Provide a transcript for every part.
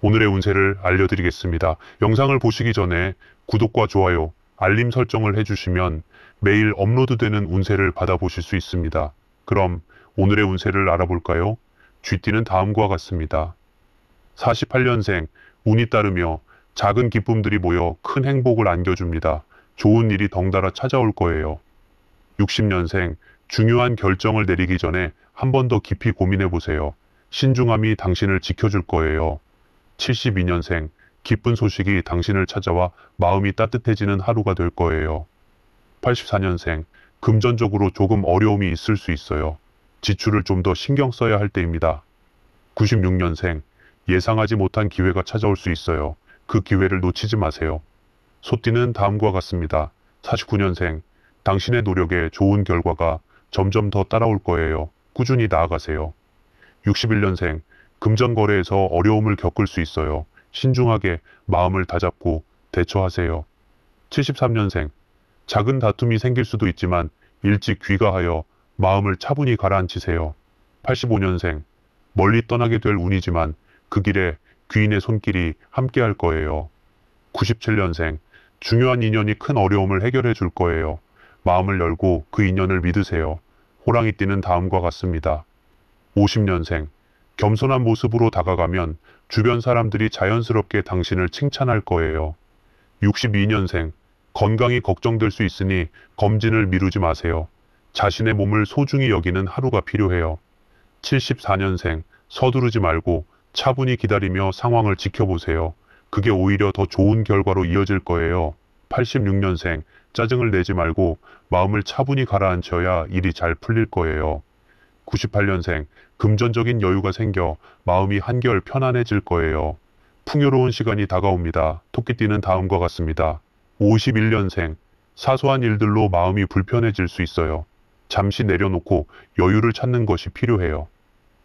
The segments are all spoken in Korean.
오늘의 운세를 알려드리겠습니다. 영상을 보시기 전에 구독과 좋아요, 알림 설정을 해주시면 매일 업로드되는 운세를 받아보실 수 있습니다. 그럼 오늘의 운세를 알아볼까요? 쥐띠는 다음과 같습니다. 48년생, 운이 따르며 작은 기쁨들이 모여 큰 행복을 안겨줍니다. 좋은 일이 덩달아 찾아올 거예요. 60년생, 중요한 결정을 내리기 전에 한 번 더 깊이 고민해보세요. 신중함이 당신을 지켜줄 거예요. 72년생, 기쁜 소식이 당신을 찾아와 마음이 따뜻해지는 하루가 될 거예요. 84년생, 금전적으로 조금 어려움이 있을 수 있어요. 지출을 좀 더 신경 써야 할 때입니다. 96년생, 예상하지 못한 기회가 찾아올 수 있어요. 그 기회를 놓치지 마세요. 소띠는 다음과 같습니다. 49년생, 당신의 노력에 좋은 결과가 점점 더 따라올 거예요. 꾸준히 나아가세요. 61년생, 금전 거래에서 어려움을 겪을 수 있어요. 신중하게 마음을 다잡고 대처하세요. 73년생, 작은 다툼이 생길 수도 있지만 일찍 귀가하여 마음을 차분히 가라앉히세요. 85년생, 멀리 떠나게 될 운이지만 그 길에 귀인의 손길이 함께할 거예요. 97년생, 중요한 인연이 큰 어려움을 해결해 줄 거예요. 마음을 열고 그 인연을 믿으세요. 호랑이띠는 다음과 같습니다. 50년생, 겸손한 모습으로 다가가면 주변 사람들이 자연스럽게 당신을 칭찬할 거예요. 62년생, 건강이 걱정될 수 있으니 검진을 미루지 마세요. 자신의 몸을 소중히 여기는 하루가 필요해요. 74년생, 서두르지 말고 차분히 기다리며 상황을 지켜보세요. 그게 오히려 더 좋은 결과로 이어질 거예요. 86년생, 짜증을 내지 말고 마음을 차분히 가라앉혀야 일이 잘 풀릴 거예요. 98년생, 금전적인 여유가 생겨 마음이 한결 편안해질 거예요. 풍요로운 시간이 다가옵니다. 토끼띠는 다음과 같습니다. 51년생, 사소한 일들로 마음이 불편해질 수 있어요. 잠시 내려놓고 여유를 찾는 것이 필요해요.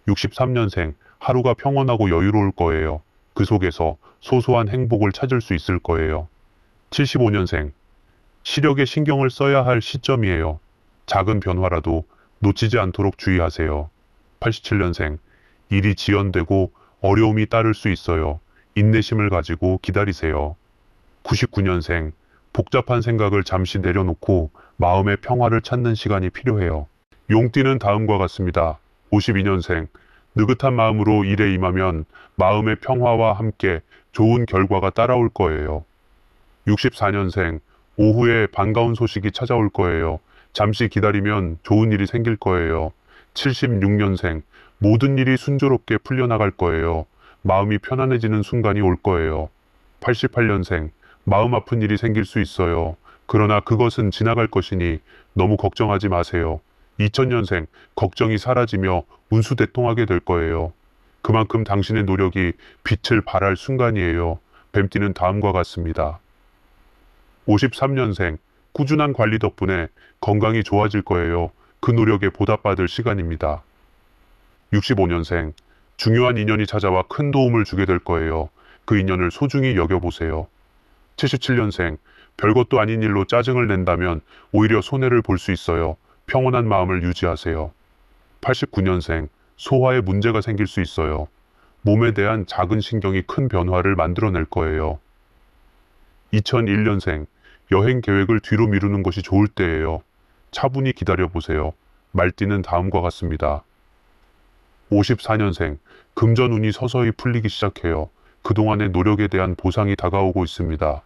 63년생, 하루가 평온하고 여유로울 거예요. 그 속에서 소소한 행복을 찾을 수 있을 거예요. 75년생, 시력에 신경을 써야 할 시점이에요. 작은 변화라도 놓치지 않도록 주의하세요. 87년생, 일이 지연되고 어려움이 따를 수 있어요. 인내심을 가지고 기다리세요. 99년생, 복잡한 생각을 잠시 내려놓고 마음의 평화를 찾는 시간이 필요해요. 용띠는 다음과 같습니다. 52년생, 느긋한 마음으로 일에 임하면 마음의 평화와 함께 좋은 결과가 따라올 거예요. 64년생, 오후에 반가운 소식이 찾아올 거예요. 잠시 기다리면 좋은 일이 생길 거예요. 76년생, 모든 일이 순조롭게 풀려나갈 거예요. 마음이 편안해지는 순간이 올 거예요. 88년생, 마음 아픈 일이 생길 수 있어요. 그러나 그것은 지나갈 것이니 너무 걱정하지 마세요. 2000년생, 걱정이 사라지며 운수대통하게 될 거예요. 그만큼 당신의 노력이 빛을 발할 순간이에요. 뱀띠는 다음과 같습니다. 53년생, 꾸준한 관리 덕분에 건강이 좋아질 거예요. 그 노력에 보답받을 시간입니다. 65년생, 중요한 인연이 찾아와 큰 도움을 주게 될 거예요. 그 인연을 소중히 여겨보세요. 77년생, 별것도 아닌 일로 짜증을 낸다면 오히려 손해를 볼 수 있어요. 평온한 마음을 유지하세요. 89년생, 소화에 문제가 생길 수 있어요. 몸에 대한 작은 신경이 큰 변화를 만들어낼 거예요. 2001년생, 여행 계획을 뒤로 미루는 것이 좋을 때예요. 차분히 기다려보세요. 말띠는 다음과 같습니다. 54년생, 금전운이 서서히 풀리기 시작해요. 그동안의 노력에 대한 보상이 다가오고 있습니다.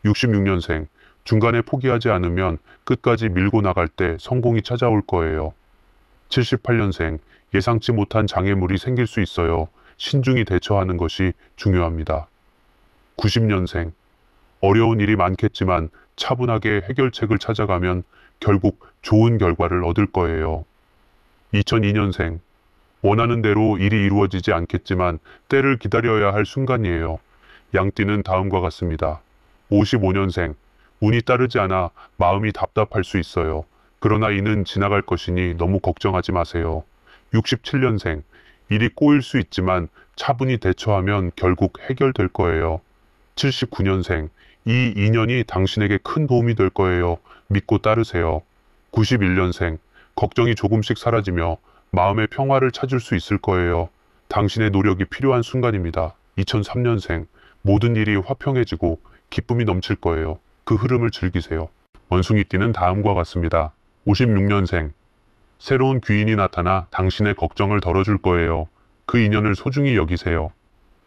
66년생, 중간에 포기하지 않으면 끝까지 밀고 나갈 때 성공이 찾아올 거예요. 78년생, 예상치 못한 장애물이 생길 수 있어요. 신중히 대처하는 것이 중요합니다. 90년생, 어려운 일이 많겠지만 차분하게 해결책을 찾아가면 결국 좋은 결과를 얻을 거예요. 2002년생, 원하는 대로 일이 이루어지지 않겠지만 때를 기다려야 할 순간이에요. 양띠는 다음과 같습니다. 55년생, 운이 따르지 않아 마음이 답답할 수 있어요. 그러나 이는 지나갈 것이니 너무 걱정하지 마세요. 67년생, 일이 꼬일 수 있지만 차분히 대처하면 결국 해결될 거예요. 79년생, 이 인연이 당신에게 큰 도움이 될 거예요. 믿고 따르세요. 91년생, 걱정이 조금씩 사라지며 마음의 평화를 찾을 수 있을 거예요. 당신의 노력이 필요한 순간입니다. 2003년생, 모든 일이 화평해지고 기쁨이 넘칠 거예요. 그 흐름을 즐기세요. 원숭이띠는 다음과 같습니다. 56년생, 새로운 귀인이 나타나 당신의 걱정을 덜어줄 거예요. 그 인연을 소중히 여기세요.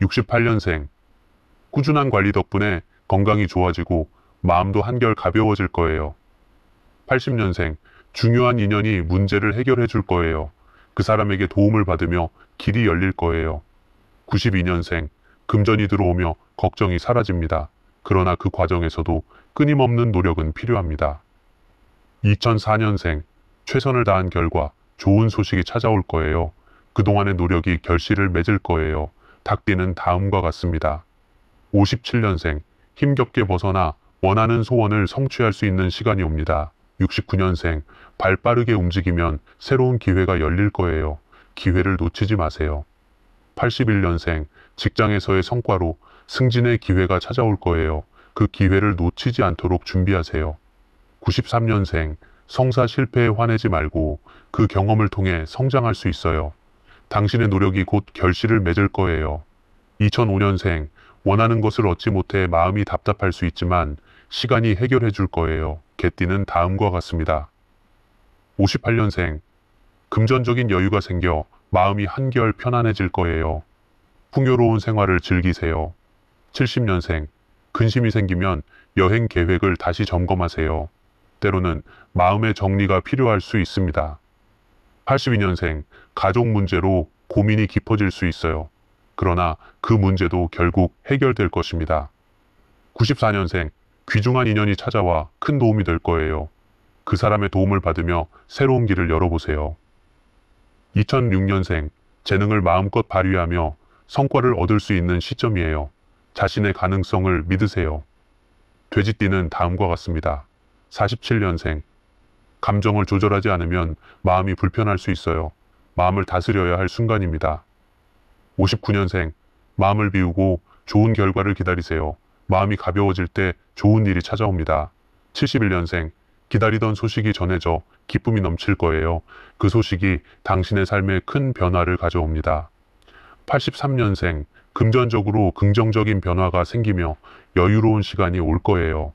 68년생, 꾸준한 관리 덕분에 건강이 좋아지고 마음도 한결 가벼워질 거예요. 80년생, 중요한 인연이 문제를 해결해 줄 거예요. 그 사람에게 도움을 받으며 길이 열릴 거예요. 92년생, 금전이 들어오며 걱정이 사라집니다. 그러나 그 과정에서도 끊임없는 노력은 필요합니다. 2004년생, 최선을 다한 결과 좋은 소식이 찾아올 거예요. 그동안의 노력이 결실을 맺을 거예요. 닭띠는 다음과 같습니다. 57년생, 힘겹게 벗어나 원하는 소원을 성취할 수 있는 시간이 옵니다. 69년생, 발 빠르게 움직이면 새로운 기회가 열릴 거예요. 기회를 놓치지 마세요. 81년생, 직장에서의 성과로 승진의 기회가 찾아올 거예요. 그 기회를 놓치지 않도록 준비하세요. 93년생, 성사 실패에 화내지 말고 그 경험을 통해 성장할 수 있어요. 당신의 노력이 곧 결실을 맺을 거예요. 2005년생, 원하는 것을 얻지 못해 마음이 답답할 수 있지만 시간이 해결해 줄 거예요. 개띠는 다음과 같습니다. 58년생, 금전적인 여유가 생겨 마음이 한결 편안해질 거예요. 풍요로운 생활을 즐기세요. 70년생, 근심이 생기면 여행 계획을 다시 점검하세요. 때로는 마음의 정리가 필요할 수 있습니다. 82년생, 가족 문제로 고민이 깊어질 수 있어요. 그러나 그 문제도 결국 해결될 것입니다. 94년생, 귀중한 인연이 찾아와 큰 도움이 될 거예요. 그 사람의 도움을 받으며 새로운 길을 열어보세요. 2006년생, 재능을 마음껏 발휘하며 성과를 얻을 수 있는 시점이에요. 자신의 가능성을 믿으세요. 돼지띠는 다음과 같습니다. 47년생, 감정을 조절하지 않으면 마음이 불편할 수 있어요. 마음을 다스려야 할 순간입니다. 59년생, 마음을 비우고 좋은 결과를 기다리세요. 마음이 가벼워질 때 좋은 일이 찾아옵니다. 71년생, 기다리던 소식이 전해져 기쁨이 넘칠 거예요. 그 소식이 당신의 삶에 큰 변화를 가져옵니다. 83년생, 금전적으로 긍정적인 변화가 생기며 여유로운 시간이 올 거예요.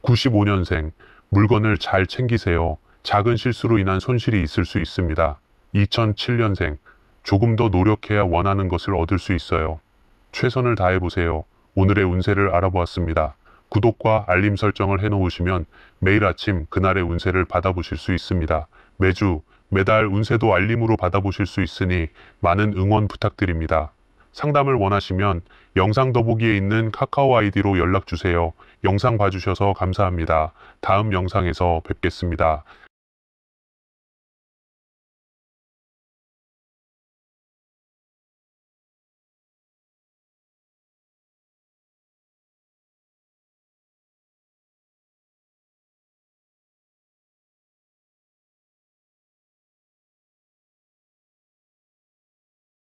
95년생, 물건을 잘 챙기세요. 작은 실수로 인한 손실이 있을 수 있습니다. 2007년생, 조금 더 노력해야 원하는 것을 얻을 수 있어요. 최선을 다해보세요. 오늘의 운세를 알아보았습니다. 구독과 알림 설정을 해놓으시면 매일 아침 그날의 운세를 받아보실 수 있습니다. 매달 운세도 알림으로 받아보실 수 있으니 많은 응원 부탁드립니다. 상담을 원하시면 영상 더보기에 있는 카카오 아이디로 연락주세요. 영상 봐주셔서 감사합니다. 다음 영상에서 뵙겠습니다.